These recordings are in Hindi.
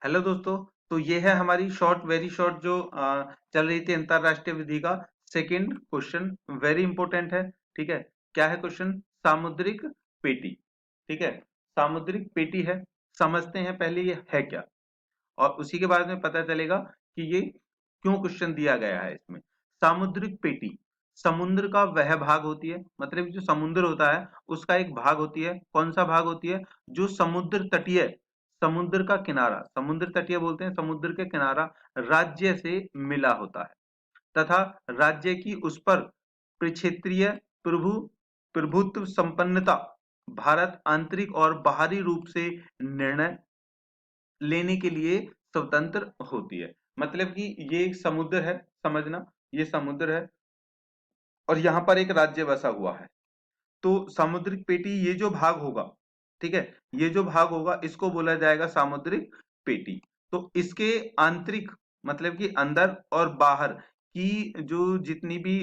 हेलो दोस्तों। तो ये है हमारी शॉर्ट वेरी शॉर्ट जो चल रही थी अंतरराष्ट्रीय विधि का सेकंड क्वेश्चन। वेरी इंपॉर्टेंट है। ठीक है, क्या है क्वेश्चन? सामुद्रिक पेटी। ठीक है, सामुद्रिक पेटी है। समझते हैं पहले ये है क्या, और उसी के बाद में पता चलेगा कि ये क्यों क्वेश्चन दिया गया है इसमें। सामुद्रिक पेटी समुद्र का वह भाग होती है, मतलब जो समुद्र होता है उसका एक भाग होती है। कौन सा भाग होती है? जो समुद्र तटीय, समुद्र का किनारा, समुद्र तटीय बोलते हैं समुद्र के किनारा राज्य से मिला होता है, तथा राज्य की उस पर क्षेत्रीय प्रभु प्रभुत्व संपन्नता भारत आंतरिक और बाहरी रूप से निर्णय लेने के लिए स्वतंत्र होती है। मतलब कि ये एक समुद्र है, समझना, ये समुद्र है और यहाँ पर एक राज्य बसा हुआ है। तो सामुद्रिक पेटी ये जो भाग होगा, ठीक है, ये जो भाग होगा इसको बोला जाएगा सामुद्रिक पेटी। तो इसके आंतरिक मतलब कि अंदर और बाहर की जो जितनी भी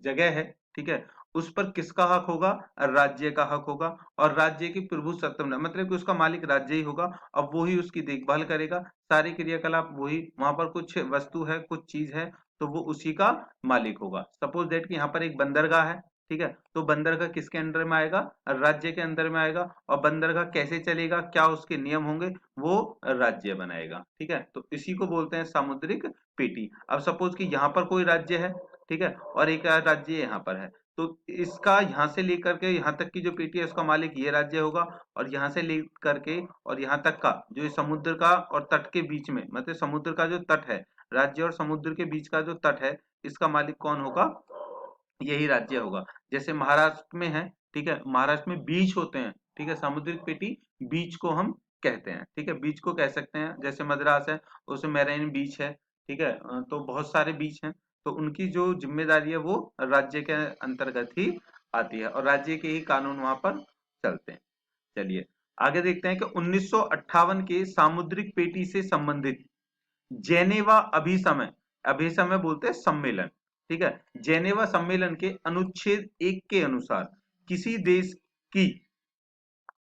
जगह है, ठीक है, उस पर किसका हक होगा? राज्य का हक होगा। और राज्य की प्रभु सत्ता मतलब कि उसका मालिक राज्य ही होगा। अब वो ही उसकी देखभाल करेगा, सारे क्रियाकलाप वही, वहां पर कुछ वस्तु है, कुछ चीज है, तो वो उसी का मालिक होगा। सपोज दैट कि यहाँ पर एक बंदरगाह है, ठीक है, तो बंदरगाह किसके अंडर में आएगा? राज्य के अंदर में आएगा। और बंदरगाह कैसे चलेगा, क्या उसके नियम होंगे, वो राज्य बनाएगा। ठीक है, तो इसी को बोलते हैं सामुद्रिक पेटी। अब सपोज कि यहाँ पर कोई राज्य है, ठीक है, और एक राज्य यहाँ पर है, तो इसका यहाँ से लेकर के यहाँ तक की जो पेटी है उसका मालिक ये राज्य होगा। और यहाँ से लेकर के और यहाँ तक का जो इस समुद्र का और तट के बीच में, मतलब समुद्र का जो तट है, राज्य और समुद्र के बीच का जो तट है, इसका मालिक कौन होगा? यही राज्य होगा। जैसे महाराष्ट्र में है, ठीक है, महाराष्ट्र में बीच होते हैं, ठीक है, सामुद्रिक पेटी बीच को हम कहते हैं। ठीक है, बीच को कह सकते हैं। जैसे मद्रास है, उसमें मैरीन बीच है, ठीक है, तो बहुत सारे बीच हैं। तो उनकी जो जिम्मेदारी है वो राज्य के अंतर्गत ही आती है और राज्य के ही कानून वहां पर चलते हैं। चलिए आगे देखते हैं कि 1958 के सामुद्रिक पेटी से संबंधित जेनेवा अभिसमय, अभिसमय बोलते हैं सम्मेलन, ठीक है, जेनेवा सम्मेलन के अनुच्छेद 1 के अनुसार किसी देश की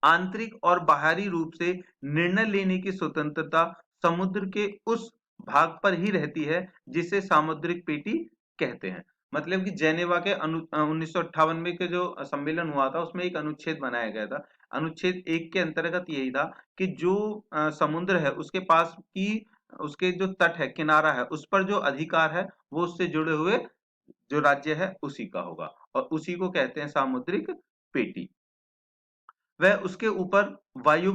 आंतरिक और बाहरी रूप से निर्णय लेने की स्वतंत्रता समुद्र के उस भाग पर ही रहती है जिसे सामुद्रिक पेटी कहते हैं। मतलब कि जेनेवा के 1958 में के जो सम्मेलन हुआ था उसमें एक अनुच्छेद बनाया गया था। अनुच्छेद 1 के अंतर्गत यही था कि जो समुद्र है उसके पास की, उसके जो तट है, किनारा है, उस पर जो अधिकार है वो उससे जुड़े हुए जो राज्य है उसी का होगा, और उसी को कहते हैं सामुद्रिक पेटी। वह उसके ऊपर वायु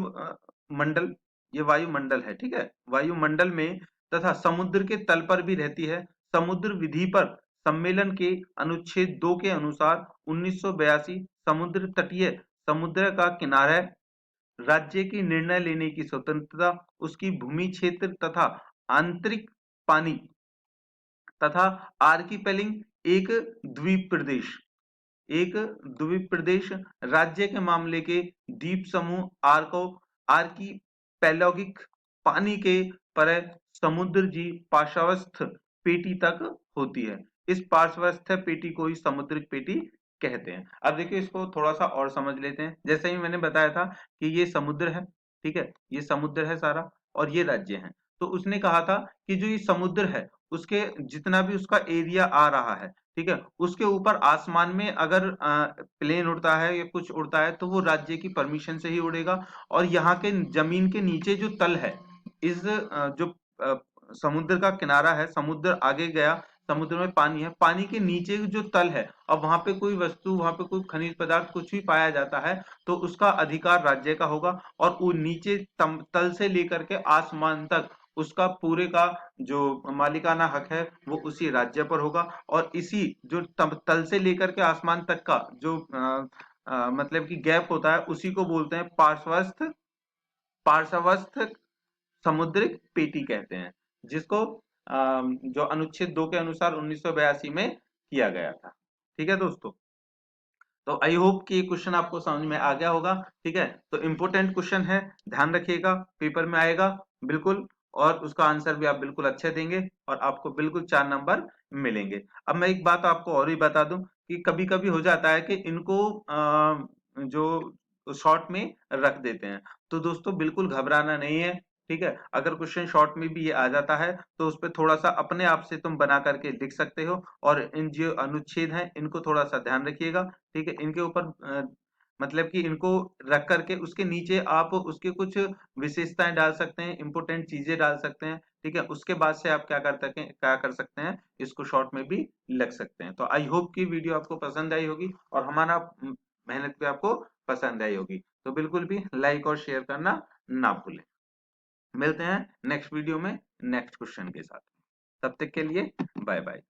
मंडल, ये वायुमंडल है, ठीक है, वायुमंडल में तथा समुद्र के तल पर भी रहती है। समुद्र विधि पर सम्मेलन के अनुच्छेद 2 के अनुसार 1982 समुद्र तटीय समुद्र का किनारा, राज्य की निर्णय लेने की स्वतंत्रता, उसकी भूमि क्षेत्र तथा आंतरिक पानी तथा आर्कीपेलिंग एक द्वीप प्रदेश, एक द्वीप प्रदेश, राज्य के मामले के द्वीप समूह आर्को आर्कीपेलागिक पानी के पर समुद्र जी पार्श्वस्थ पेटी तक होती है। इस पार्श्वस्थ पेटी को ही समुद्रिक पेटी कहते हैं। अब देखिए इसको थोड़ा सा और समझ लेते हैं। जैसे ही मैंने बताया था कि ये समुद्र है, ठीक है, ये समुद्र है सारा और ये राज्य है। तो उसने कहा था कि जो ये समुद्र है उसके जितना भी उसका एरिया आ रहा है, ठीक है, उसके ऊपर आसमान में अगर प्लेन उड़ता है या कुछ उड़ता है तो वो राज्य की परमिशन से ही उड़ेगा। और यहाँ के जमीन के नीचे जो तल है, इस जो अ, समुद्र का किनारा है, समुद्र आगे गया, समुद्र में पानी है, पानी के नीचे जो तल है, अब वहां पे कोई वस्तु, वहां पे कोई खनिज पदार्थ कुछ भी पाया जाता है तो उसका अधिकार राज्य का होगा। और वो नीचे तल से लेकर के आसमान तक उसका पूरे का जो मालिकाना हक है वो उसी राज्य पर होगा। और इसी जो तल से लेकर के आसमान तक का जो मतलब कि गैप होता है उसी को बोलते हैं पार्श्वस्थ, पार्श्वस्थ समुद्रिक पेटी कहते हैं, जिसको जो अनुच्छेद 2 के अनुसार 1982 में किया गया था। ठीक है दोस्तों, तो आई होप कि ये क्वेश्चन आपको समझ में आ गया होगा। ठीक है, तो इंपॉर्टेंट क्वेश्चन है, ध्यान रखिएगा, पेपर में आएगा बिल्कुल, और उसका आंसर भी आप बिल्कुल अच्छे देंगे और आपको बिल्कुल 4 नंबर मिलेंगे। अब मैं एक बात आपको और भी बता दूं कि कभी कभी हो जाता है कि इनको जो शॉर्ट में रख देते हैं, तो दोस्तों बिल्कुल घबराना नहीं है। ठीक है। अगर क्वेश्चन शॉर्ट में भी ये आ जाता है तो उस पे थोड़ा सा अपने आप से तुम बना करके लिख सकते हो, और इन जो अनुच्छेद हैं इनको थोड़ा सा ध्यान रखिएगा, ठीक है। इनके ऊपर मतलब कि इनको रख करके उसके नीचे आप उसके कुछ विशेषताएं डाल सकते हैं, इंपोर्टेंट चीजें डाल सकते हैं, ठीक है। उसके बाद से आप क्या कर सकते हैं, इसको शॉर्ट में भी लिख सकते हैं। तो आई होप कि वीडियो आपको पसंद आई होगी और हमारा मेहनत भी आपको पसंद आई होगी। तो बिल्कुल भी लाइक और शेयर करना ना भूलें। मिलते हैं नेक्स्ट वीडियो में नेक्स्ट क्वेश्चन के साथ। तब तक के लिए बाय बाय।